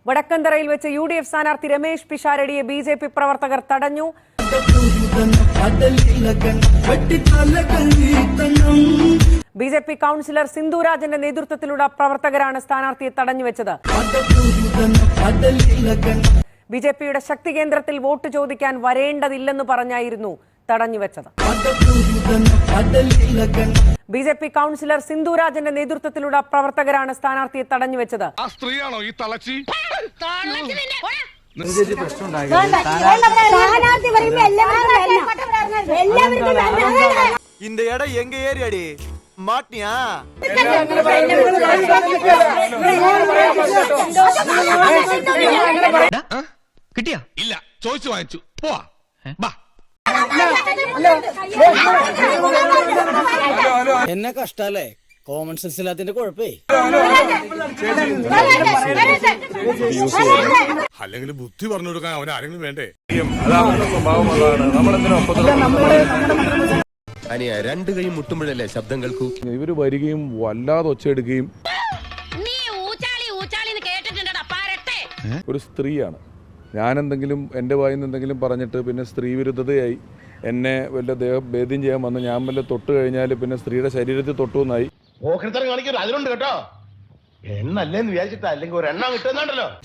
വടക്കന്തറയിൽ വെച്ച് UDF സ്ഥാനാർത്ഥി Ramesh പിഷാരടിയെ BJP പ്രവർത്തകർ തടഞ്ഞു. BJP കൌൺസിലർ സിന്ധുരാജന്റെ നേതൃത്വത്തിലുള്ള പ്രവർത്തകരാണ് സ്ഥാനാർത്ഥിയെ തടഞ്ഞുവെച്ചത്. BJPയുടെ ശക്തി കേന്ദ്രത്തിൽ വോട്ട് ചോദിക്കാൻ വരേണ്ടതില്ലെന്ന് പറഞ്ഞായിരുന്നു തടഞ്ഞുവെച്ചത്. BJP കൌൺസിലർ സിന്ധുരാജന്റെ നേതൃത്വത്തിലുള്ള പ്രവർത്തകരാണ് സ്ഥാനാർത്ഥിയെ തടഞ്ഞുവെച്ചത്. കിട്ടിയാ ഇല്ല ചോദിച്ചു വാങ്ങിച്ചു പോവാ. എന്നെ കഷ്ടല്ലേ, കോമൺ സെൻസ് ഇല്ലാത്തതിന്റെ കുഴപ്പേ. അല്ലെങ്കിൽ ബുദ്ധി പറഞ്ഞു കൊടുക്കാൻ അവൻ ആരെങ്കിലും വേണ്ടേ? അനിയ രണ്ടു കൈ മുട്ടുമ്പോഴല്ലേ ശബ്ദം കേൾക്കൂ. ഇവര് വരികയും വല്ലാതെ ഒച്ചയെടുക്കുകയും ഒരു സ്ത്രീയാണ്. ഞാനെന്തെങ്കിലും എൻ്റെ വായിൽ നിന്ന് എന്തെങ്കിലും പറഞ്ഞിട്ട് പിന്നെ സ്ത്രീ വിരുദ്ധതയായി എന്നെ വല്ല ഭേദ്യം ചെയ്യാൻ വന്ന് ഞാൻ വല്ല തൊട്ട് കഴിഞ്ഞാൽ പിന്നെ സ്ത്രീയുടെ ശരീരത്തിൽ തൊട്ടു എന്നായി.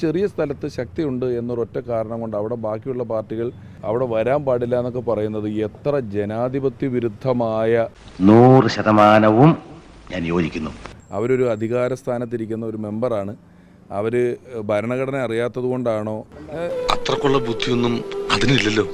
ചെറിയ സ്ഥലത്ത് ശക്തിയുണ്ട് എന്നൊരൊറ്റ കാരണം കൊണ്ട് അവിടെ ബാക്കിയുള്ള പാർട്ടികൾ അവിടെ വരാൻ പാടില്ല എന്നൊക്കെ പറയുന്നത് എത്ര ജനാധിപത്യ വിരുദ്ധമായ 100% ഞാൻ യോജിക്കുന്നു. അവരൊരു അധികാര സ്ഥാനത്തിരിക്കുന്ന ഒരു മെമ്പറാണ്. അവര് ഭരണഘടന അറിയാത്തത് കൊണ്ടാണോ? അത്രക്കുള്ള ബുദ്ധിയൊന്നും അതിനില്ലല്ലോ.